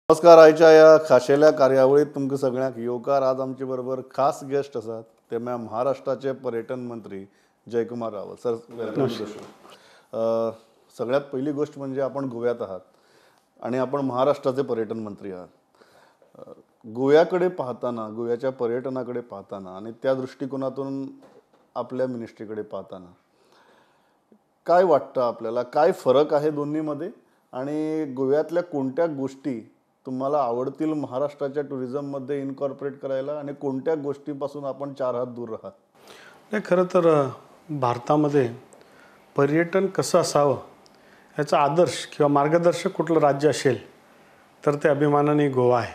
नमस्कार. आयच्या या खाशेल्या कार्यावळीत तुमकां सगळ्यांक येवकार. आज आमचे बरोबर खास गेस्ट आसात ते महाराष्ट्राचे पर्यटन मंत्री जयकुमार रावल सर. वेलकम. सगळ्यात पहिली गोष्ट म्हणजे आपण गोव्यात आहात आणि आपण महाराष्ट्राचे पर्यटन मंत्री आहात. गोव्याकडे पाहताना, गोव्याच्या पर्यटनाकडे पाहताना आणि त्या दृष्टिकोनातून आपल्या मिनिस्ट्रीकडे पाहताना काय वाटतं आपल्याला? काय फरक आहे दोन्हीमध्ये आणि गोव्यातल्या कोणत्या गोष्टी तुम्हाला आवडतील महाराष्ट्राच्या टुरिझममध्ये इनकॉर्पोरेट करायला आणि कोणत्या गोष्टीपासून आपण चार हात दूर राहात? नाही, खरं तर भारतामध्ये पर्यटन कसं असावं याचा आदर्श किंवा मार्गदर्शक कुठलं राज्य असेल तर ते अभिमानाने गोवा आहे.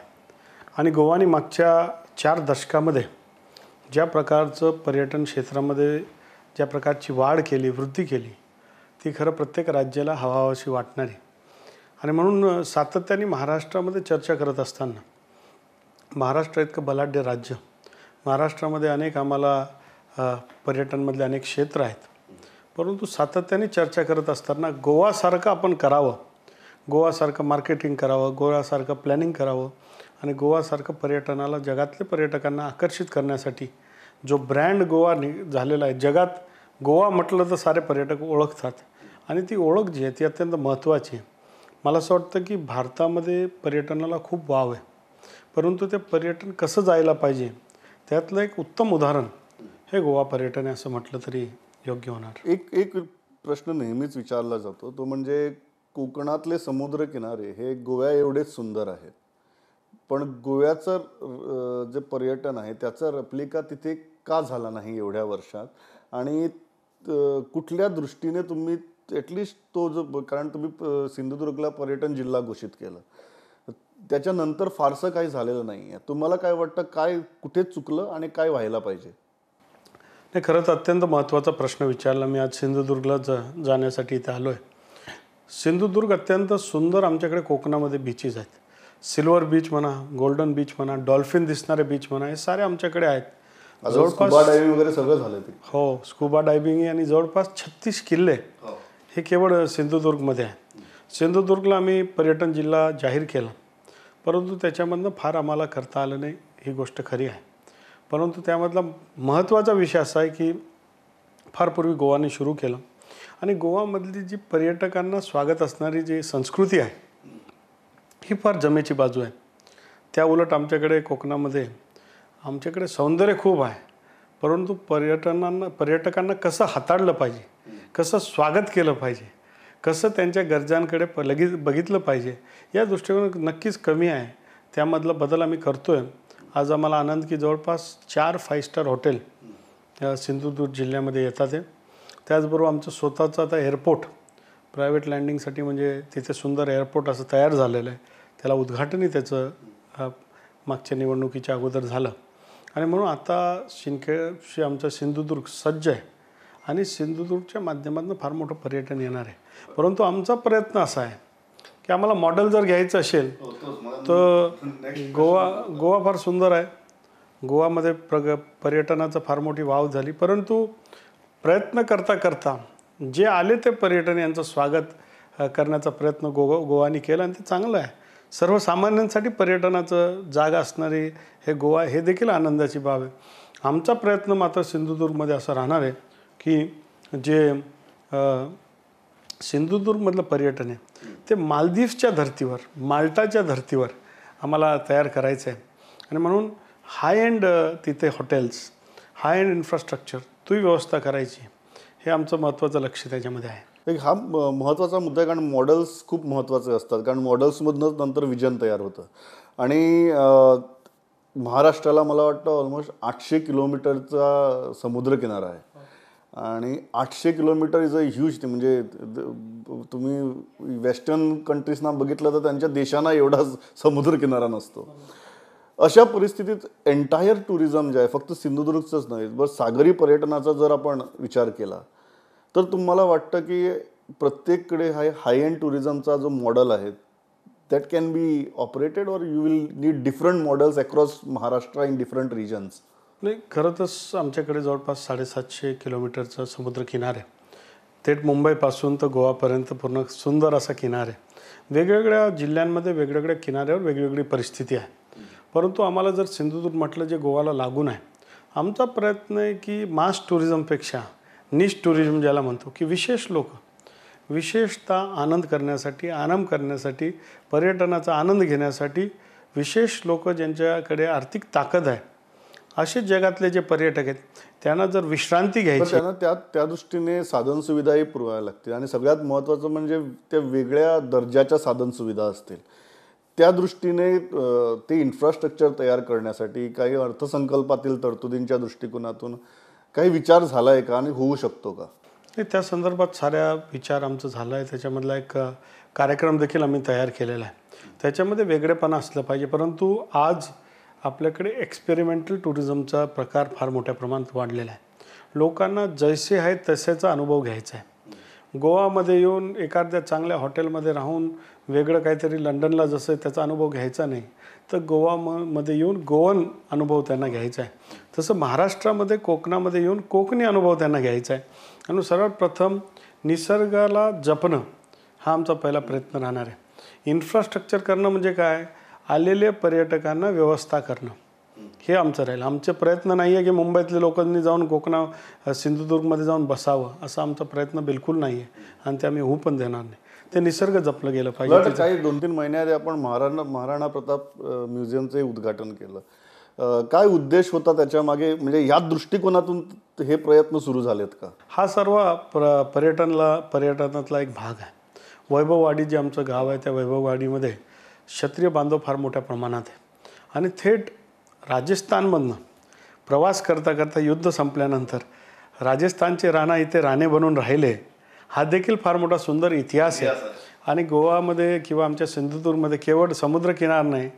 आणि गोवाने मागच्या 4 दशकामध्ये ज्या प्रकारचं पर्यटन क्षेत्रामध्ये ज्या प्रकारची वाढ केली, वृद्धी केली, ती खरं प्रत्येक राज्याला हवाहवाशी वाटणारी. आणि म्हणून सातत्याने महाराष्ट्रामध्ये चर्चा करत असताना, महाराष्ट्र इतकं बलाढ्य राज्य, महाराष्ट्रामध्ये अनेक आम्हाला पर्यटनमधले अनेक क्षेत्र आहेत, परंतु सातत्याने चर्चा करत असताना गोवासारखं आपण करावं, गोवासारखं मार्केटिंग करावं, गोव्यासारखं प्लॅनिंग करावं आणि गोवासारखं पर्यटनाला, जगातल्या पर्यटकांना आकर्षित करण्यासाठी जो ब्रँड गोवा झालेला आहे. जगात गोवा म्हटलं तर सारे पर्यटक ओळखतात आणि ती ओळख जी आहे ती अत्यंत महत्त्वाची आहे. मला असं वाटतं की भारतामध्ये पर्यटनाला खूप वाव आहे, परंतु ते पर्यटन कसं जायला पाहिजे त्यातलं एक उत्तम उदाहरण हे गोवा पर्यटन आहे असं म्हटलं तरी योग्य होणार. एक प्रश्न नेहमीच विचारला जातो, तो म्हणजे कोकणातले समुद्रकिनारे हे गोव्या एवढेच सुंदर आहेत, पण गोव्याचं जे पर्यटन आहे त्याचा रेप्लिका तिथे का झाला नाही एवढ्या वर्षात? आणि कुठल्या दृष्टीने तुम्ही ॲटलिस्ट तो जो, कारण तुम्ही सिंधुदुर्गला पर्यटन जिल्हा घोषित केलं, त्याच्यानंतर फारसं काही झालेलं नाही आहे. तुम्हाला काय वाटतं, काय कुठे चुकलं आणि काय व्हायला पाहिजे? नाही, खरंच अत्यंत महत्त्वाचा प्रश्न विचारला. मी आज सिंधुदुर्गला जाण्यासाठी इथे आलो आहे. सिंधुदुर्ग अत्यंत सुंदर, आमच्याकडे कोकणामध्ये बीचेस आहेत. सिल्वर बीच म्हणा, गोल्डन बीच म्हणा, डॉल्फिन दिसणारे बीच म्हणा, हे सारे आमच्याकडे आहेत. जवळपास डायव्हिंग वगैरे सगळं झालं ते. हो, स्कुबा डायव्हिंग आणि जवळपास 36 किल्ले हे केवळ सिंधुदुर्गमध्ये आहे. सिंधुदुर्गला आम्ही पर्यटन जिल्हा जाहीर केला, परंतु त्याच्यामधनं फार आम्हाला करता आलं नाही, ही गोष्ट खरी आहे. परंतु त्यामधला महत्त्वाचा विषय असा आहे की फार पूर्वी गोवाने सुरू केलं आणि गोवामधली जी पर्यटकांना स्वागत असणारी जी संस्कृती आहे ही फार जमेची बाजू आहे. त्या उलट आमच्याकडे कोकणामध्ये आमच्याकडे सौंदर्य खूप आहे, परंतु पर्यटकांना कसं हाताळलं पाहिजे, कसं स्वागत केलं पाहिजे, कसं त्यांच्या गरजांकडे लगेच बघितलं पाहिजे, या दृष्टीकोन नक्कीच कमी आहे. त्यामधला बदल आम्ही करतो आहे. आज आम्हाला आनंद की जवळपास 4 5 स्टार हॉटेल सिंधुदुर्ग जिल्ह्यामध्ये येतात आहे. त्याचबरोबर आमचं स्वतःचं आता एअरपोर्ट प्रायव्हेट लँडिंगसाठी, म्हणजे तिथे सुंदर एअरपोर्ट असं तयार झालेलं आहे. त्याला उद्घाटनही त्याचं मागच्या निवडणुकीच्या अगोदर झालं आणि म्हणून आता आमचा सिंधुदुर्ग सज्ज आहे आणि सिंधुदुर्गच्या माध्यमातून फार मोठं पर्यटन येणार आहे. परंतु आमचा प्रयत्न असा आहे की आम्हाला मॉडेल जर घ्यायचं असेल तर गोवा फार सुंदर आहे. गोवामध्ये पर्यटनाचं फार मोठी वाव झाली, परंतु प्रयत्न करता करता जे आले ते पर्यटन यांचं स्वागत करण्याचा प्रयत्न गोवानी केला आणि ते चांगलं आहे. सर्वसामान्यांसाठी पर्यटनाचं जागा असणारी हे गोवा, हे देखील आनंदाची बाब आहे. आमचा प्रयत्न मात्र सिंधुदुर्गमध्ये असा राहणार आहे की जे सिंधुदुर्गमधलं पर्यटन आहे ते मालदीवच्या धर्तीवर, माल्टाच्या धर्तीवर आम्हाला तयार करायचं आहे. आणि म्हणून हाय एंड तिथे हॉटेल्स, हाय एंड इन्फ्रास्ट्रक्चर ती व्यवस्था करायची, हे आमचं महत्त्वाचं लक्ष त्याच्यामध्ये आहे. हा महत्त्वाचा मुद्दा आहे, कारण मॉडेल्स खूप महत्त्वाचे असतात, कारण मॉडेल्समधूनच नंतर विजन तयार होतं. आणि महाराष्ट्राला मला वाटतं ऑलमोस्ट 800 किलोमीटरचा समुद्रकिनारा आहे आणि 800 किलोमीटर इज अ ह्यूज. म्हणजे तुम्ही वेस्टर्न कंट्रीजना बघितलं तर त्यांच्या देशांना एवढा समुद्रकिनारा नसतो. अशा परिस्थितीत एंटायर टुरिझम जे आहे, फक्त सिंधुदुर्गचंच नाही, बस सागरी पर्यटनाचा जर आपण विचार केला तर तुम्हाला वाटतं की प्रत्येककडे हाय एंड टुरिझमचा जो मॉडेल आहे that can be operated, or you will need different models across Maharashtra in different regions? नाही, खरं तर आमच्याकडे जवळपास 750 किलोमीटरचा समुद्र किनारा आहे. थेट मुंबईपासून तर गोवापर्यंत पूर्ण सुंदर असा किनारा आहे. वेगवेगळ्या जिल्ह्यांमध्ये वेगवेगळ्या किनाऱ्यावर वेगवेगळी परिस्थिती आहे. परंतु आम्हाला जर सिंधुदुर्ग म्हटलं जे गोवाला लागून आहे, आमचा प्रयत्न आहे की मास टुरिझमपेक्षा निश टुरिझम ज्याला म्हणतो, की विशेष लोक विशेषतः आनंद करण्यासाठी, आराम करण्यासाठी, पर्यटनाचा आनंद घेण्यासाठी विशेष लोक ज्यांच्याकडे आर्थिक ताकद आहे असे जगातले जे पर्यटक आहेत त्यांना जर विश्रांती पण घ्यायची, त्यांना त्या दृष्टीने साधनसुविधाही पुरवायला लागतील आणि सगळ्यात महत्त्वाचं म्हणजे त्या वेगळ्या दर्जाच्या साधनसुविधा असतील. त्या दृष्टीने ते इन्फ्रास्ट्रक्चर तयार करण्यासाठी काही अर्थसंकल्पातील तरतुदींच्या दृष्टिकोनातून काही विचार झाला आहे का आणि होऊ शकतो का? त्या संदर्भात साऱ्या विचार आमचं झाला आहे. त्याच्यामधला एक कार्यक्रम देखील आम्ही तयार केलेला आहे. त्याच्यामध्ये वेगळेपणा असलं पाहिजे. परंतु आज आपल्याकडे एक्सपेरिमेंटल टुरिझमचा प्रकार फार मोठ्या प्रमाणात वाढलेला आहे. लोकांना जैसे आहेत तसेचा अनुभव घ्यायचा आहे. गोवामध्ये येऊन एखाद्या चांगल्या हॉटेलमध्ये राहून वेगळं काहीतरी लंडनला जसं त्याचा अनुभव घ्यायचा नाही, तर गोवामध्ये येऊन गोवन अनुभव त्यांना घ्यायचा आहे. तसं महाराष्ट्रामध्ये कोकणामध्ये येऊन कोकणी अनुभव त्यांना घ्यायचा आहे. आणि सर्वात प्रथम निसर्गाला जपणं हा आमचा पहिला प्रयत्न राहणार आहे. इन्फ्रास्ट्रक्चर करणं म्हणजे काय, आलेल्या पर्यटकांना व्यवस्था करणं हे आमचं राहील. आमचे प्रयत्न नाही आहे की मुंबईतल्या लोकांनी जाऊन सिंधुदुर्गमध्ये जाऊन बसावं, असा आमचा प्रयत्न बिलकुल नाही आहे आणि ते आम्ही होऊ पण देणार नाही. ते निसर्ग जपलं गेलं पाहिजे. काही 2-3 महिन्याआधी आपण महाराणा प्रताप म्युझियमचे उद्घाटन केलं. काय उद्देश होता त्याच्या मागे, म्हणजे या दृष्टिकोनातून हे प्रयत्न सुरू झालेत का? हा सर्व पर्यटनातला एक भाग आहे. वैभववाडी जे आमचं गाव आहे त्या वैभववाडीमध्ये क्षत्रिय बांधव फार मोठ्या प्रमाणात आहे आणि थेट राजस्थानमधनं प्रवास करता करता युद्ध संपल्यानंतर राजस्थानचे राणा इथे राणे बनून राहिले, हा देखील फार मोठा सुंदर इतिहास आहे. आणि गोवामध्ये किंवा आमच्या सिंधुदुर्गमध्ये केवळ समुद्रकिनार नाही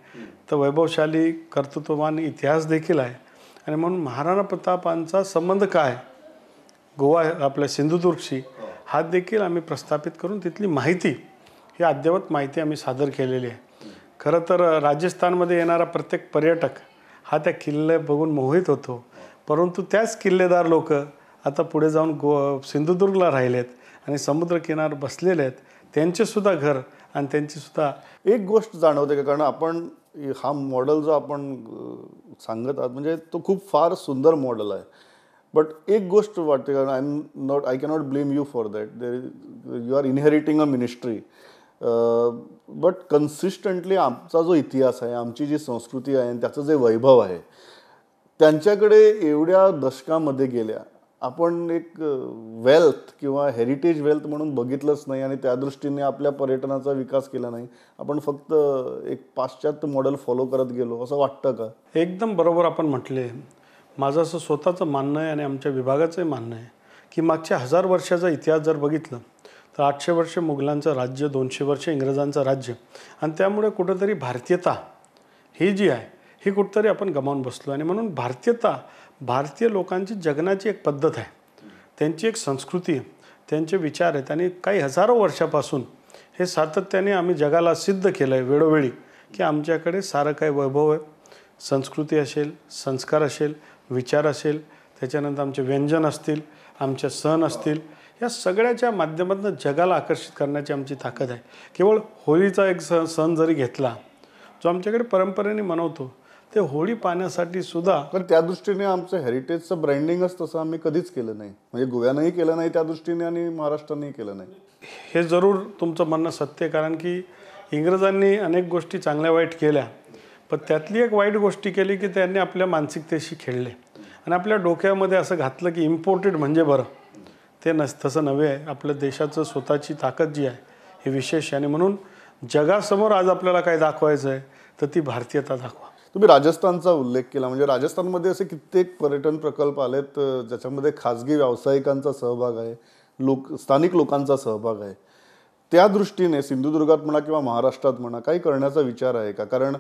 तर वैभवशाली कर्तृत्ववान इतिहास देखील आहे. आणि म्हणून महाराणा प्रतापांचा संबंध काय गोवा आपल्या सिंधुदुर्गशी हा देखील आम्ही प्रस्थापित करून तिथली माहिती ही अद्ययावत माहिती आम्ही सादर केलेली आहे. खरं तर राजस्थानमध्ये येणारा प्रत्येक पर्यटक हा त्या किल्ले बघून मोहित होतो. परंतु त्याच किल्लेदार लोक आता पुढे जाऊन सिंधुदुर्गला राहिलेत आणि समुद्रकिनार बसलेले आहेत. त्यांचेसुद्धा घर आणि त्यांचीसुद्धा एक गोष्ट जाणवते का, कारण आपण हा मॉडेल जो आपण सांगत आहात म्हणजे तो खूप फार सुंदर मॉडेल आहे. बट एक गोष्ट वाटते, कारण I cannot blame you for that. You are inheriting a ministry. But consistently आमचा जो इतिहास आहे, आमची जी संस्कृती आहे, त्याचं जे वैभव आहे, त्यांच्याकडे एवढ्या दशकामध्ये गेल्या आपण एक वेल्थ किंवा हेरिटेज वेल्थ म्हणून बघितलंच नाही आणि त्या दृष्टीने आपल्या पर्यटनाचा विकास केला नाही. आपण फक्त एक पाश्चात्य मॉडेल फॉलो करत गेलो असं वाटतं का? एकदम बरोबर आपण म्हटले. माझं असं स्वतःचं मानणं आहे आणि आमच्या विभागाचंही मानणं आहे की मागच्या 1000 वर्षाचा इतिहास जर बघितलं तर 800 वर्ष मुघलांचं राज्य, 200 वर्ष इंग्रजांचं राज्य, आणि त्यामुळे कुठंतरी भारतीयता ही जी आहे ही कुठंतरी आपण गमावून बसलो. आणि म्हणून भारतीय लोकांची जगण्याची एक पद्धत आहे, त्यांची एक संस्कृती आहे, त्यांचे विचार आहेत आणि काही हजारो वर्षापासून हे सातत्याने आम्ही जगाला सिद्ध केलं आहे वेळोवेळी की आमच्याकडे सारं काही वैभव आहे. संस्कृती असेल, संस्कार असेल, विचार असेल, त्याच्यानंतर आमचे व्यंजन असतील, आमचे सण असतील, या सगळ्याच्या माध्यमातून जगाला आकर्षित करण्याची आमची ताकद आहे. केवळ होळीचा एक सण जरी घेतला जो आमच्याकडे परंपरेने मनवतो, ते होळी पाहण्यासाठी सुद्धा. पण त्या दृष्टीने आमचं हेरिटेजचं ब्रँडिंगच तसं आम्ही कधीच केलं नाही, म्हणजे गोव्यानंही केलं नाही त्या दृष्टीने आणि महाराष्ट्रानेही केलं नाही. हे जरूर तुमचं म्हणणं सत्य आहे, कारण की इंग्रजांनी अनेक गोष्टी चांगल्या वाईट केल्या, पण त्यातली एक वाईट गोष्टी केली की त्यांनी आपल्या मानसिकतेशी खेळले आणि आपल्या डोक्यामध्ये असं घातलं की इम्पोर्टेड म्हणजे बरं. ते तसं नव्हे आहे. आपल्या देशाचं स्वतःची ताकद जी आहे हे विशेष आहे आणि म्हणून जगासमोर आज आपल्याला काय दाखवायचं आहे तर ती भारतीयता दाखवा. तुम्ही राजस्थानचा उल्लेख केला, म्हणजे राजस्थानमध्ये असे कित्येक पर्यटन प्रकल्प आलेत ज्याच्यामध्ये खाजगी व्यावसायिकांचा सहभाग आहे, स्थानिक लोकांचा सहभाग आहे. त्या दृष्टीने सिंधुदुर्गात म्हणा किंवा महाराष्ट्रात म्हणा काही करण्याचा विचार आहे का? कारण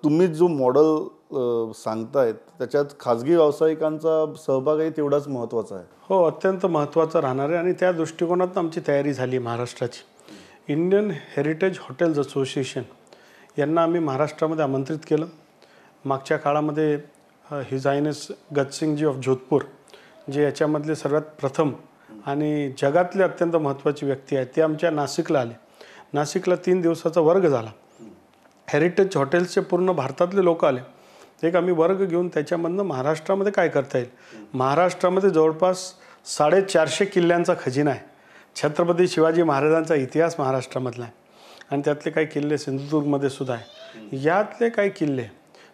तुम्ही जो मॉडेल सांगतायत त्याच्यात खाजगी व्यावसायिकांचा सहभागही तेवढाच महत्त्वाचा आहे. हो, अत्यंत महत्त्वाचं राहणार आहे आणि त्या दृष्टिकोनातून आमची तयारी झाली महाराष्ट्राची. इंडियन हेरिटेज हॉटेल्स असोसिएशन यांना आम्ही महाराष्ट्रामध्ये आमंत्रित केलं. मागच्या काळामध्ये हिज हायनेस गजसिंगजी ऑफ जोधपूर जे याच्यामधले सर्वात प्रथम आणि जगातले अत्यंत महत्त्वाची व्यक्ती आहे, ते आमच्या नाशिकला आले. नाशिकला 3 दिवसाचा वर्ग झाला. हेरिटेज हॉटेल्सचे पूर्ण भारतातले लोक आले. एक आम्ही वर्ग घेऊन त्याच्यामधनं महाराष्ट्रामध्ये काय करता येईल. महाराष्ट्रामध्ये जवळपास 450 किल्ल्यांचा खजिना आहे. छत्रपती शिवाजी महाराजांचा इतिहास महाराष्ट्रामधला आहे आणि त्यातले काही किल्ले सिंधुदुर्गमध्ये सुद्धा आहे. यातले काही किल्ले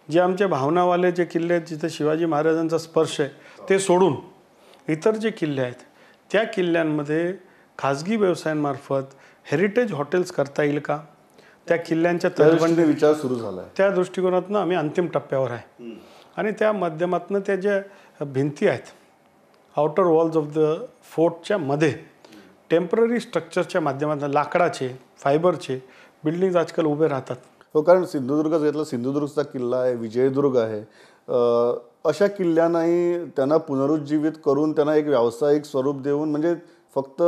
जे आमचे भावनावाले जे किल्ले आहेत जिथे शिवाजी महाराजांचा स्पर्श आहे ते सोडून इतर जे किल्ले आहेत त्या किल्ल्यांमध्ये खाजगी व्यवसायांमार्फत हेरिटेज हॉटेल्स करता येईल का, त्या किल्ल्यांच्या तटबंदी विचार सुरू झाला आहे. त्या दृष्टिकोनातून आम्ही अंतिम टप्प्यावर आहे. आणि त्या माध्यमातून त्या ज्या भिंती आहेत आउटर वॉल्स ऑफ द फोर्टच्या मध्ये टेम्पररी स्ट्रक्चरच्या माध्यमातून लाकडाचे फायबरचे बिल्डिंग्स आजकाल उभे राहतात. हो, कारण सिंधुदुर्ग घेतला, सिंधुदुर्गचा किल्ला आहे, विजयदुर्ग आहे, अशा किल्ल्यांनाही त्यांना पुनरुज्जीवित करून त्यांना एक व्यावसायिक स्वरूप देऊन, म्हणजे फक्त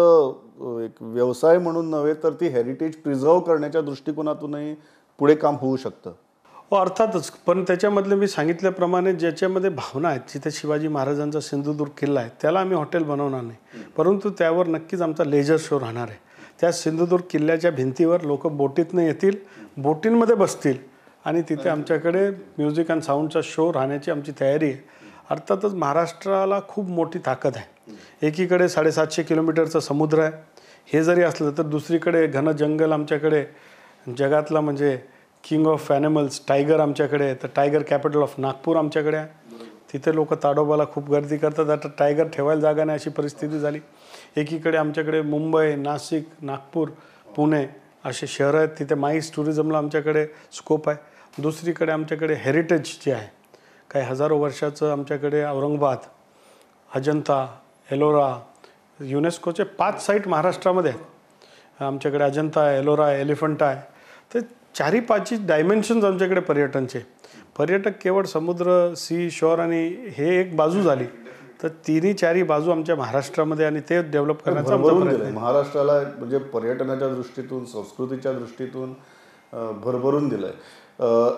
एक व्यवसाय म्हणून नव्हे तर ती हेरिटेज प्रिझर्व करण्याच्या दृष्टिकोनातूनही पुढे काम होऊ शकतं. हो अर्थातच, पण त्याच्यामधले मी सांगितल्याप्रमाणे ज्याच्यामध्ये भावना आहेत, जिथे शिवाजी महाराजांचा सिंधुदुर्ग किल्ला आहे त्याला आम्ही हॉटेल बनवणार नाही, परंतु त्यावर नक्कीच आमचा लेजर शो राहणार आहे. त्या सिंधुदुर्ग किल्ल्याच्या भिंतीवर लोक बोटीतनं येतील, बोटींमध्ये बसतील आणि तिथे आमच्याकडे म्युझिक अँड साऊंडचा शो राहण्याची आमची तयारी आहे. अर्थातच महाराष्ट्राला खूप मोठी ताकद आहे. एकीकडे 750 किलोमीटरचा समुद्र आहे, हे जरी असलं तर दुसरीकडे घन जंगल आमच्याकडे, जगातला म्हणजे किंग ऑफ ॲनिमल्स टायगर आमच्याकडे आहे. तर टायगर कॅपिटल ऑफ नागपूर आमच्याकडे आहे. तिथे लोक ताडोबाला खूप गर्दी करतात. आता टायगर ठेवायला जागा नाही अशी परिस्थिती झाली. एकीकडे आमच्याकडे मुंबई, नाशिक, नागपूर, पुणे असे शहरं आहेत, तिथे माईस टुरिझमला आमच्याकडे स्कोप आहे. दुसरीकडे आमच्याकडे हेरिटेज जे आहे काही हजारो वर्षाचं आमच्याकडे औरंगाबाद, अजंता, एलोरा, युनेस्कोचे 5 साईट महाराष्ट्रामध्ये आहेत. आमच्याकडे अजंता आहे, एलोरा आहे, एलिफंटा आहे. तर 4-5 डायमेन्शन्स आमच्याकडे पर्यटनचे. पर्यटक केवळ समुद्र, सी शोर आणि हे एक बाजू झाली, तर 3-4 बाजू आमच्या महाराष्ट्रामध्ये आणि ते डेव्हलप करण्याचा प्रयत्न आहे. महाराष्ट्राला म्हणजे पर्यटनाच्या दृष्टीतून, संस्कृतीच्या दृष्टीतून भरभरून दिलं आहे.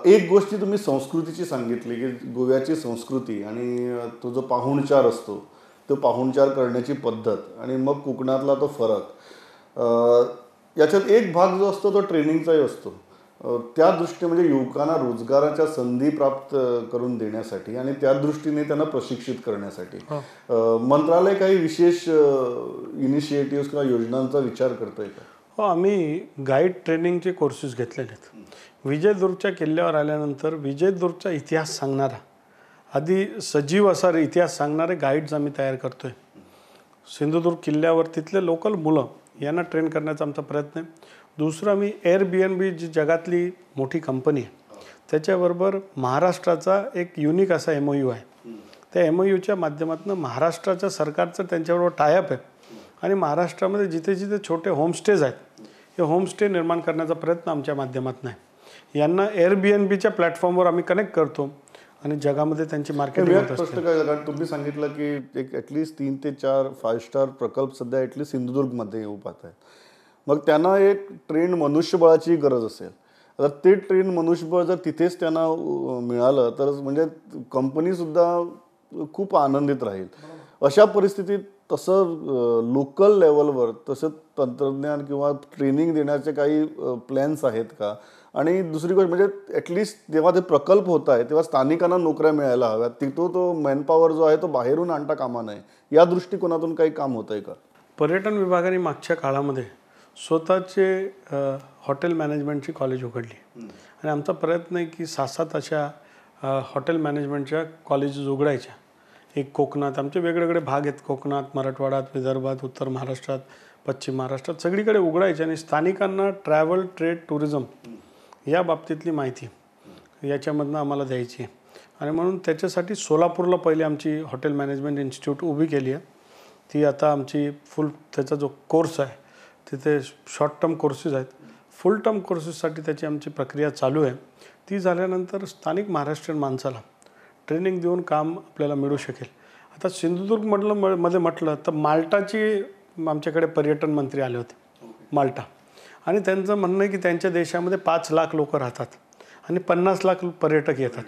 एक गोष्टी तुम्ही संस्कृतीची सांगितली की गोव्याची संस्कृती आणि तो जो पाहुणचार असतो, तो पाहुणचार करण्याची पद्धत आणि मग कोकणातला तो फरक, याच्यात एक भाग जो असतो तो ट्रेनिंगचाही असतो. त्या दृष्टीने म्हणजे युवकांना रोजगाराच्या संधी प्राप्त करून देण्यासाठी आणि त्या दृष्टीने त्यांना प्रशिक्षित करण्यासाठी मंत्रालय काही विशेष इनिशिएटिव्ह किंवा योजनांचा विचार करतोय का? हो, आम्ही गाईड ट्रेनिंगचे कोर्सेस घेतलेले आहेत. विजयदुर्गच्या किल्ल्यावर आल्यानंतर विजयदुर्गचा इतिहास सांगणारा, आधी सजीव असा इतिहास सांगणारे गाईड्स आम्ही तयार करतोय. सिंधुदुर्ग किल्ल्यावर तिथले लोकल मुलं यांना ट्रेन करण्याचा आमचा प्रयत्न आहे. दुसरं आम्ही Airbnb जी जगातली मोठी कंपनी आहे त्याच्याबरोबर महाराष्ट्राचा एक युनिक असा MOU आहे. त्या MOUच्या माध्यमातून महाराष्ट्राच्या सरकारचं त्यांच्याबरोबर टायअप आहे आणि महाराष्ट्रामध्ये जिथे जिथे छोटे होमस्टेज आहेत हे होमस्टे निर्माण करण्याचा प्रयत्न आमच्या माध्यमातून आहे. यांना Airbnbच्या प्लॅटफॉर्मवर आम्ही कनेक्ट करतो आणि जगामध्ये त्यांची मार्केटिंग होत असते. कारण तुम्ही सांगितलं की एक ॲटलिस्ट 3 ते 4 5 स्टार प्रकल्प सध्या ॲटलिस्ट सिंधुदुर्गमध्ये येऊ पाहत आहेत. मग त्यांना एक ट्रेन मनुष्यबळाची गरज असेल. आता ते ट्रेन मनुष्यबळ जर तिथेच त्यांना मिळालं तर म्हणजे कंपनीसुद्धा खूप आनंदित राहील. अशा परिस्थितीत तसं लोकल लेवलवर तसं तंत्रज्ञान किंवा ट्रेनिंग देण्याचे काही प्लॅन्स आहेत का? आणि दुसरी गोष्ट म्हणजे ॲटलिस्ट जेव्हा ते प्रकल्प होत आहे तेव्हा स्थानिकांना नोकऱ्या मिळायला हव्यात. तिथं तो मॅनपॉवर जो आहे तो बाहेरून आणता कामा नये, या दृष्टिकोनातून काही काम होत आहे का? पर्यटन विभागाने मागच्या काळामध्ये स्वतःचे हॉटेल मॅनेजमेंटची कॉलेज उघडली आणि आमचा प्रयत्न आहे की 7 अशा हॉटेल मॅनेजमेंटच्या कॉलेजेस उघडायच्या. एक कोकणात, आमचे वेगवेगळे भाग आहेत, कोकणात, मराठवाड्यात, विदर्भात, उत्तर महाराष्ट्रात, पश्चिम महाराष्ट्रात सगळीकडे उघडायचे आणि स्थानिकांना ट्रॅव्हल, ट्रेड, टुरिझम या बाबतीतली माहिती याच्यामधनं आम्हाला द्यायची आहे. आणि म्हणून त्याच्यासाठी सोलापूरला पहिली आमची हॉटेल मॅनेजमेंट इन्स्टिट्यूट उभी केली आहे. ती आता आमची फुल त्याचा जो कोर्स आहे तिथे शॉर्ट टर्म कोर्सेस आहेत, फुल टर्म कोर्सेससाठी त्याची आमची प्रक्रिया चालू आहे. ती झाल्यानंतर स्थानिक महाराष्ट्रीयन माणसाला ट्रेनिंग देऊन काम आपल्याला मिळू शकेल. आता सिंधुदुर्ग म्हटलं तर माल्टाची आमच्याकडे पर्यटन मंत्री आले होते, माल्टा, आणि त्यांचं म्हणणं आहे की त्यांच्या देशामध्ये 5 लाख लोक राहतात आणि 50 लाख पर्यटक येतात.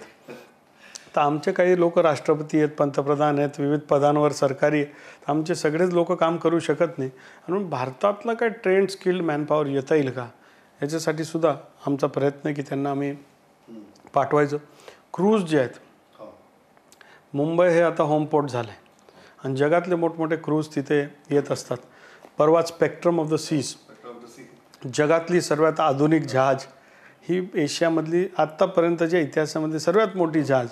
तर आमचे काही लोक राष्ट्रपती आहेत, पंतप्रधान आहेत, विविध पदांवर सरकारी, आमचे सगळेच लोक काम करू शकत नाही. म्हणून भारतातला काय ट्रेंड स्किल्ड मॅनपॉवर येता येईल का याच्यासाठी सुद्धा आमचा प्रयत्न आहे की त्यांना आम्ही पाठवायचं. क्रूज जे आहेत, मुंबई हे आता होम पोर्ट झालं आहे आणि जगातले मोठमोठे क्रूज तिथे येत असतात. परवा स्पेक्ट्रम ऑफ द सीज, जगातली सर्वात आधुनिक जहाज ही एशियामधली आत्तापर्यंतच्या इतिहासामध्ये सर्वात मोठी जहाज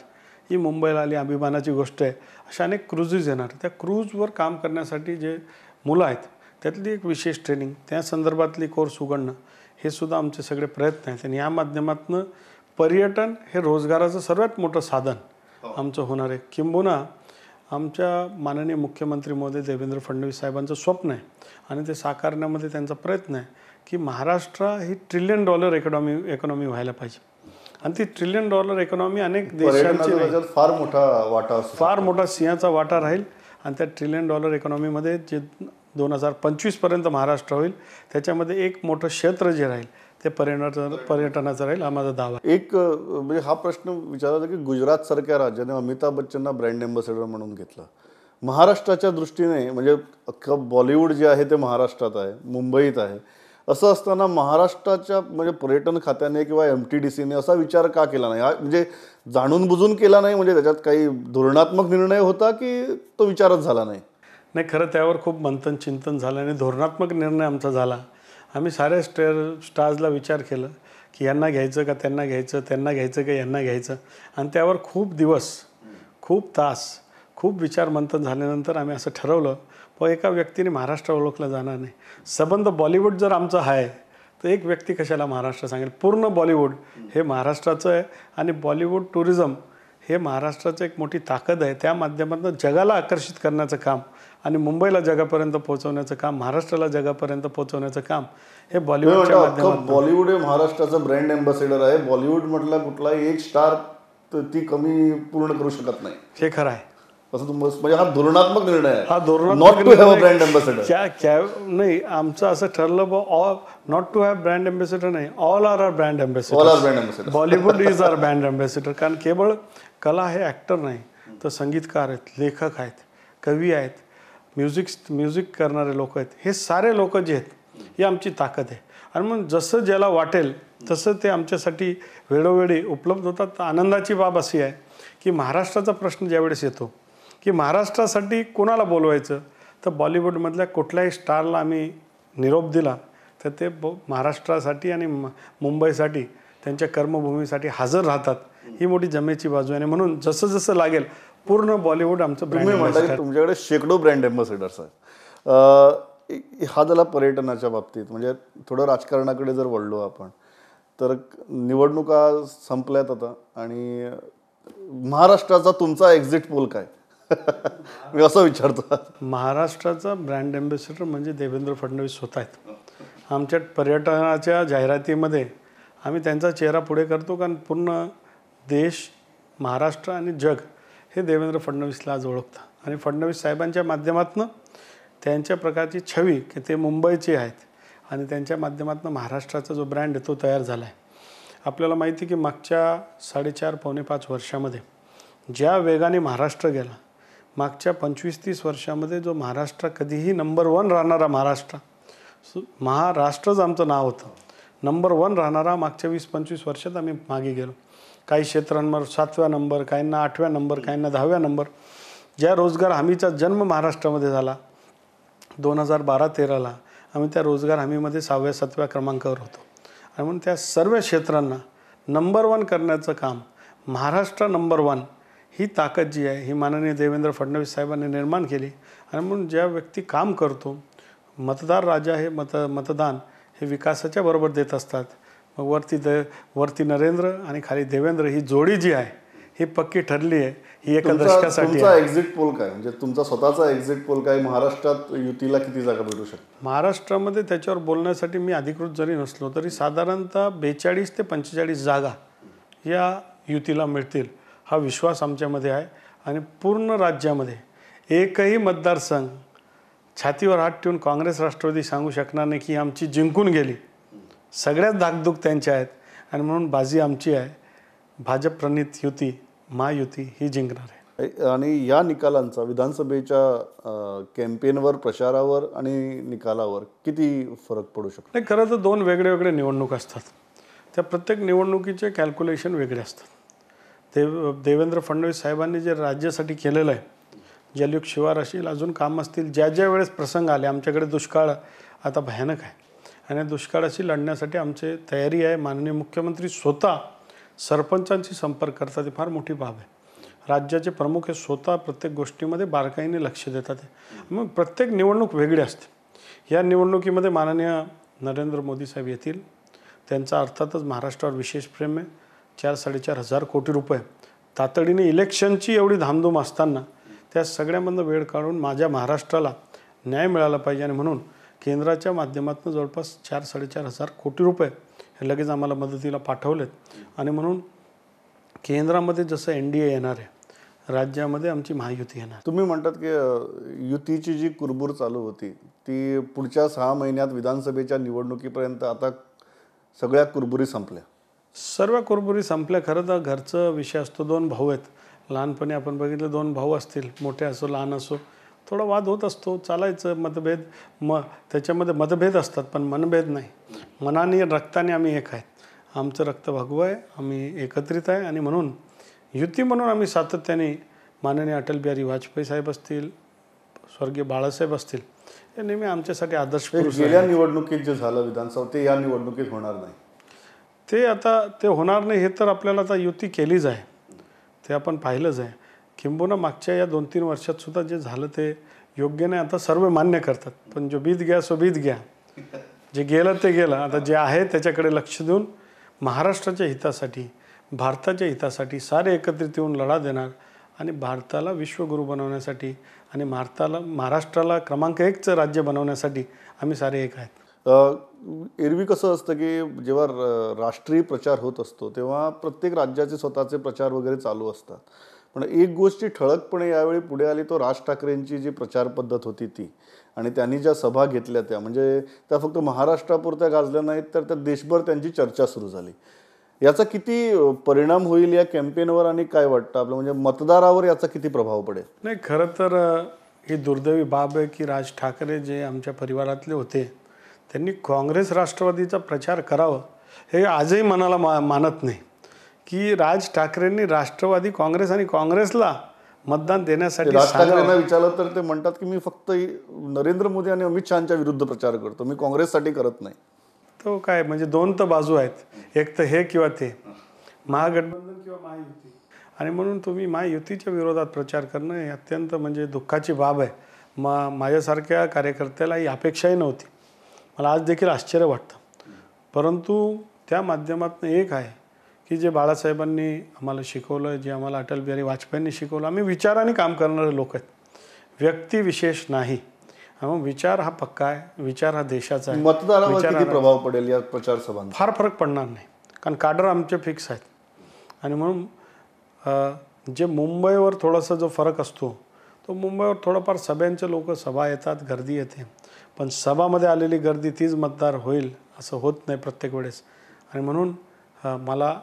ही मुंबईला आली, अभिमानाची गोष्ट आहे. अशा अनेक क्रूजेस येणार. त्या क्रूजवर काम करण्यासाठी जे मुलं आहेत त्यातली एक विशेष ट्रेनिंग, त्या संदर्भातली कोर्स उघडणं, हे सुद्धा आमचे सगळे प्रयत्न आहेत. आणि या माध्यमातून पर्यटन हे रोजगाराचं सर्वात मोठं साधन आमचं होणार आहे. किंबहुना आमच्या माननीय मुख्यमंत्री महोदय देवेंद्र फडणवीस साहेबांचं स्वप्न आहे आणि ते साकारण्यामध्ये त्यांचा प्रयत्न आहे की महाराष्ट्र ही $1 ट्रिलियन इकॉनॉमी व्हायला पाहिजे. आणि ती $1 ट्रिलियन इकॉनॉमी अनेक देशांची फार मोठा वाटा असतो, फार मोठा सिंहाचा वाटा राहील. आणि त्या $1 ट्रिलियन इकॉनॉमीमध्ये जे 2025 पर्यंत महाराष्ट्र होईल त्याच्यामध्ये एक मोठं क्षेत्र जे राहील ते पर्यटनाचं राहील, हा माझा दावा. एक म्हणजे हा प्रश्न विचारायचा की गुजरात सारख्या राज्याने अमिताभ बच्चनना ब्रँड एम्बॅसेडर म्हणून घेतलं. महाराष्ट्राच्या दृष्टीने म्हणजे अख्खं बॉलिवूड जे आहे ते महाराष्ट्रात आहे, मुंबईत आहे. असं असताना महाराष्ट्राच्या म्हणजे पर्यटन खात्याने किंवा MTDCने असा विचार का केला नाही? हा म्हणजे जाणून बुजून केला नाही, म्हणजे त्याच्यात काही धोरणात्मक निर्णय होता की तो विचारच झाला नाही? नाही, खरं त्यावर खूप मंथन चिंतन झालं आणि धोरणात्मक निर्णय आमचा झाला. आम्ही साऱ्या स्टार्सला विचार केलं की यांना घ्यायचं का त्यांना घ्यायचं, त्यांना घ्यायचं का यांना घ्यायचं. आणि त्यावर खूप दिवस, खूप तास, खूप विचार मंथन झाल्यानंतर आम्ही असं ठरवलं, पण एका व्यक्तीने महाराष्ट्र ओळखलं जाणार नाही. संबंध बॉलिवूड जर आमचं आहे तर एक व्यक्ती कशाला महाराष्ट्र सांगेल? पूर्ण बॉलिवूड हे महाराष्ट्राचं आहे आणि बॉलिवूड टुरिझम हे महाराष्ट्राचं एक मोठी ताकद आहे. त्या माध्यमातून जगाला आकर्षित करण्याचं काम आणि मुंबईला जगापर्यंत पोहोचवण्याचं काम, महाराष्ट्राला जगापर्यंत पोहोचवण्याचं काम हे बॉलिवूडच्या माध्यमातून. बॉलिवूड हे महाराष्ट्राचं ब्रँड एम्बॅसेडर आहे. बॉलिवूड म्हटलं कुठलाही एक स्टार ती कमी पूर्ण करू शकत नाही, हे खरं आहे. असं म्हणजे हा धोरणात्मक निर्णय आहे. हा not to have a brand ambassador. नाही, आमचं असं ठरलं not to have brand ambassador नाही, all our brand ambassador. Bollywood is our brand ambassador. कारण केवळ कला हे ॲक्टर नाही तर संगीतकार आहेत, लेखक आहेत, कवी आहेत, म्युझिक करणारे लोक आहेत. हे सारे लोक जे आहेत ही आमची ताकद आहे. आणि मग जसं ज्याला वाटेल तसं ते आमच्यासाठी वेळोवेळी उपलब्ध होतात. आनंदाची बाब अशी आहे की महाराष्ट्राचा प्रश्न ज्यावेळेस येतो की महाराष्ट्रासाठी कोणाला बोलवायचं, तर बॉलिवूडमधल्या कुठल्याही स्टारला आम्ही निरोप दिला तर ते महाराष्ट्रासाठी आणि मुंबईसाठी, त्यांच्या कर्मभूमीसाठी हजर राहतात. ही मोठी जमेची बाजू आहे. म्हणून जसं जसं लागेल पूर्ण बॉलिवूड आमचं ब्रँड एम्बॅसेडर. तुमच्याकडे शेकडो ब्रँड एम्बॅसेडर्स आहेत. हा झाला पर्यटनाच्या बाबतीत. म्हणजे थोडं राजकारणाकडे जर वळलो आपण तर निवडणुका संपल्यात आता आणि महाराष्ट्राचा तुमचा एक्झिट पोल काय? मी असं विचारतो. महाराष्ट्राचा ब्रँड एम्बॅसेडर म्हणजे देवेंद्र फडणवीस स्वतः आहेत. आमच्या पर्यटनाच्या जाहिरातीमध्ये आम्ही त्यांचा चेहरा पुढे करतो कारण पूर्ण देश, महाराष्ट्र आणि जग हे देवेंद्र फडणवीसला आज ओळखतं. आणि फडणवीस साहेबांच्या माध्यमातून त्यांच्या प्रकारची छवी की ते मुंबईचे आहेत आणि त्यांच्या माध्यमातून महाराष्ट्राचा जो ब्रँड आहे तो तयार झाला आहे. आपल्याला माहिती की मागच्या 4.5-5 वर्षामध्ये ज्या वेगाने महाराष्ट्र गेला, मागच्या 25-30 वर्षामध्ये जो महाराष्ट्र कधीही नंबर 1 राहणारा महाराष्ट्रच आमचं नाव होतं, नंबर 1 राहणारा मागच्या 20-25 वर्षात आम्ही मागे गेलो. काही क्षेत्रांवर 7व्या नंबर, काहींना 8व्या नंबर, काहींना 10व्या नंबर. ज्या रोजगार हमीचा जन्म महाराष्ट्रामध्ये झाला 2012-13ला, आम्ही त्या रोजगार हमीमध्ये 6व्या-7व्या क्रमांकावर होतो. आणि म्हणून त्या सर्व क्षेत्रांना नंबर 1 करण्याचं काम, महाराष्ट्र नंबर 1 ही ताकद जी आहे ही माननीय देवेंद्र फडणवीस साहेबांनी निर्माण केली. आणि म्हणून ज्या व्यक्ती काम करतो, मतदार राजा हे मतदान हे विकासाच्या बरोबर देत असतात. मग वरती नरेंद्र आणि खाली देवेंद्र ही जोडी जी आहे ही पक्की ठरली आहे. ही एका दशकासाठी. तुमचा एक्झिट पोल काय, म्हणजे तुमचा स्वतःचा एक्झिट पोल काय? महाराष्ट्रात युतीला किती जागा भेटू शकतात? महाराष्ट्रामध्ये त्याच्यावर बोलण्यासाठी मी अधिकृत जरी नसलो तरी साधारणतः 42 ते 45 जागा या युतीला मिळतील हा विश्वास आमच्यामध्ये आहे. आणि पूर्ण राज्यामध्ये एकही मतदारसंघ छातीवर हात ठेवून काँग्रेस राष्ट्रवादी सांगू शकणार नाही की आमची जिंकून गेली. सगळ्यात धाकधूक त्यांच्या आहेत. आणि म्हणून बाजी आमची आहे. भाजप प्रणित युती, महायुती ही जिंकणार आहे. आणि या निकालांचा विधानसभेच्या कॅम्पेनवर, प्रचारावर आणि निकालावर किती फरक पडू शकतो? नाही, खरं तर दोन वेगळे वेगळे निवडणूक असतात. त्या प्रत्येक निवडणुकीचे कॅल्क्युलेशन वेगळे असतात. देवेंद्र फडणवीस साहेबांनी जे राज्यासाठी केलेलं आहे, जलयुक्त शिवार असेल, अजून काम असतील, ज्या ज्या वेळेस प्रसंग आले, आमच्याकडे दुष्काळ आता भयानक आहे आणि दुष्काळाशी लढण्यासाठी आमची तयारी आहे. माननीय मुख्यमंत्री स्वतः सरपंचांशी संपर्क करतात, ही फार मोठी बाब आहे. राज्याचे प्रमुख हे स्वतः प्रत्येक गोष्टीमध्ये बारकाईने लक्ष देतात. मग प्रत्येक निवडणूक वेगळी असते. या निवडणुकीमध्ये माननीय नरेंद्र मोदी साहेब येतील. त्यांचा अर्थातच महाराष्ट्रावर विशेष प्रेम आहे. 4-4.5 हजार कोटी रुपये तातडीने इलेक्शनची एवढी धामधूम असताना त्या सगळ्यामधनं वेळ काढून माझ्या महाराष्ट्राला न्याय मिळाला पाहिजे आणि म्हणून केंद्राच्या माध्यमातून जवळपास 4-4.5 हजार कोटी रुपये हे लगेच आम्हाला मदतीला पाठवलेत. आणि म्हणून केंद्रामध्ये जसं NDA येणार आहे, राज्यामध्ये आमची महायुती येणार. तुम्ही म्हणतात की युतीची जी कुरबुर चालू होती ती पुढच्या 6 महिन्यात विधानसभेच्या निवडणुकीपर्यंत आता सगळ्या कुरबुरी संपल्या. सर्व कुरबुरी संपल्या. खरं तर घरचं विषय असतो. 2 भाऊ आहेत. लहानपणी आपण बघितलं 2 भाऊ असतील, मोठे असो लहान असो, थोडा वाद होत असतो, चालायचं. मतभेद त्याच्यामध्ये मतभेद असतात पण मनभेद नाही. मनाने रक्ताने आम्ही एक आहेत. आमचं रक्त भगवं आहे, आम्ही एकत्रित आहे आणि म्हणून युती म्हणून आम्ही सातत्याने माननीय अटल बिहारी वाजपेयी साहेब असतील, स्वर्गीय बाळासाहेब असतील, हे नेहमी आमच्यासाठी आदर्श पुरुष. गेल्या निवडणुकीत जे झालं विधानसभा ते या निवडणुकीत होणार नाही. ते होणार नाही हे तर आपल्याला आता युती केलीच आहे, ते आपण पाहिलंच आहे. किंबहुना मागच्या या 2-3 वर्षात सुद्धा जे झालं ते योग्य नाही, आता सर्व मान्य करतात. पण जो बीत गया सो बीत गया, जे गेलं ते गेलं. आता जे आहे त्याच्याकडे लक्ष देऊन महाराष्ट्राच्या हितासाठी, भारताच्या हितासाठी सारे एकत्रित येऊन लढा देणार आणि भारताला विश्वगुरू बनवण्यासाठी आणि महाराष्ट्राला क्रमांक 1चं राज्य बनवण्यासाठी आम्ही सारे एक आहेत. एरवी कसं असतं की जेव्हा राष्ट्रीय प्रचार होत असतो तेव्हा प्रत्येक राज्याचे स्वतःचे प्रचार वगैरे चालू असतात. पण एक गोष्टी ठळकपणे यावेळी पुढे आली तो राज ठाकरेंची जी प्रचार पद्धत होती ती, आणि त्यांनी ज्या सभा घेतल्या त्या म्हणजे त्या फक्त महाराष्ट्रापुरत्या गाजल्या नाहीत तर त्या देशभर त्यांची चर्चा सुरू झाली. याचा किती परिणाम होईल या कॅम्पेनवर आणि काय वाटतं आपलं, म्हणजे मतदारावर याचा किती प्रभाव पडेल? नाही, खरं तर ही दुर्दैवी बाब आहे की राज ठाकरे जे आमच्या परिवारातले होते त्यांनी काँग्रेस राष्ट्रवादीचा प्रचार करावं हे आजही मनाला मानत नाही की राज ठाकरेंनी राष्ट्रवादी काँग्रेस आणि काँग्रेसला मतदान देण्यासाठी. राज ठाकरेंना विचारलं तर ते म्हणतात की मी फक्त नरेंद्र मोदी आणि अमित शहाच्या विरुद्ध प्रचार करतो, मी काँग्रेससाठी करत नाही. तो काय म्हणजे 2 तर बाजू आहेत, एक तर हे किंवा ते, महागठबंधन किंवा महायुती. आणि म्हणून तुम्ही महायुतीच्या विरोधात प्रचार करणं हे अत्यंत म्हणजे दुःखाची बाब आहे. माझ्यासारख्या कार्यकर्त्याला ही अपेक्षाही नव्हती. मला आज देखील आश्चर्य वाटतं. परंतु त्या माध्यमातून एक आहे की जे बाळासाहेबांनी आम्हाला शिकवलं, जे आम्हाला अटल बिहारी वाजपेयींनी शिकवलं, आम्ही विचाराने काम करणारे लोक आहेत, व्यक्ती विशेष नाही. मग विचार हा पक्का आहे, विचार हा देशाचा आहे. मतदारावर किती प्रभाव पडेल या प्रचार सभांचा? फार फरक पडणार नाही, कारण काडर आमचे फिक्स आहेत. आणि म्हणून जे मुंबईवर थोडासा जो फरक असतो तो मुंबईवर थोडंफार सभ्यांचे लोक सभा येतात, गर्दी येते, पण सभामध्ये आलेली गर्दी तीच मतदार होईल असं होत नाही प्रत्येक वेळेस. आणि म्हणून मला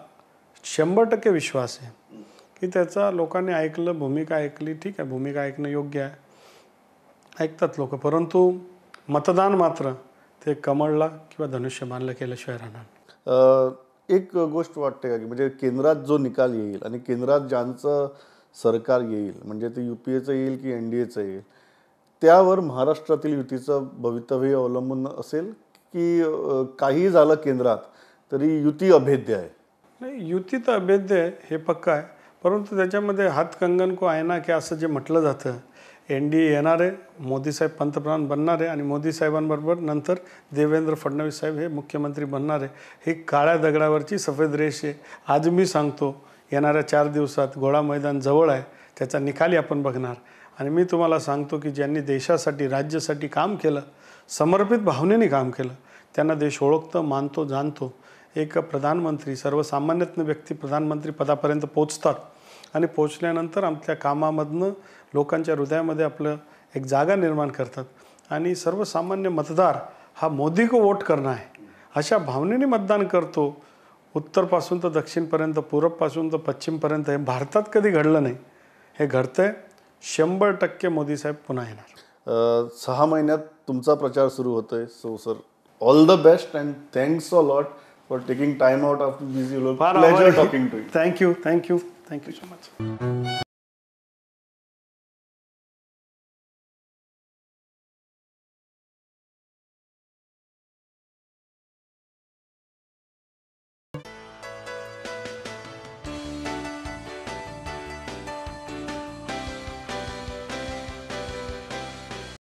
100% विश्वास आहे की त्याचा लोकांनी ऐकलं, भूमिका ऐकली, ठीक आहे, भूमिका ऐकणं योग्य आहे, ऐकतात लोक. परंतु मतदान मात्र ते कमळला किंवा धनुष्यबाणला केल्याशिवाय राहणार. एक गोष्ट वाटते का की म्हणजे केंद्रात जो निकाल येईल आणि केंद्रात ज्यांचं सरकार येईल, म्हणजे ते UPAचं येईल की NDAचं येईल, त्यावर महाराष्ट्रातील युतीचं भवितव्य अवलंबून असेल की काही झालं केंद्रात तरी युती अभेद्य आहे? नाही, युती तर अभेद्य आहे हे पक्का आहे. परंतु त्याच्यामध्ये हातकंगन को आयना की असं जे म्हटलं जातं, NDA येणार आहे, मोदी साहेब पंतप्रधान बनणार आहे आणि मोदी साहेबांबरोबर नंतर देवेंद्र फडणवीस साहेब हे मुख्यमंत्री बनणार आहे. ही काळ्या दगडावरची सफेद रेष आहे. आज मी सांगतो येणाऱ्या 4 दिवसात घोडा मैदान जवळ आहे, त्याचा निकाली आपण बघणार. आणि मी तुम्हाला सांगतो की ज्यांनी देशासाठी, राज्यासाठी काम केलं, समर्पित भावनेने काम केलं, त्यांना देश ओळखतं, मानतो, जाणतो. एक प्रधानमंत्री, सर्वसामान्यतनं व्यक्ती प्रधानमंत्री पदापर्यंत पोचतात आणि पोचल्यानंतर आपल्या कामामधनं लोकांच्या हृदयामध्ये आपलं एक जागा निर्माण करतात. आणि सर्वसामान्य मतदार हा मोदी को वोट करणं आहे अशा भावनेने मतदान करतो. उत्तरपासून तर दक्षिणपर्यंत, पूर्वपासून तर पश्चिमपर्यंत. हे भारतात कधी घडलं नाही. हे घडतंय. 100% मोदी साहेब पुन्हा येणार. 6 महिन्यात तुमचा प्रचार सुरू होतोय. So sir, all the best and thanks a lot for taking time out of busy. Pleasure talking to you. Thank you so much.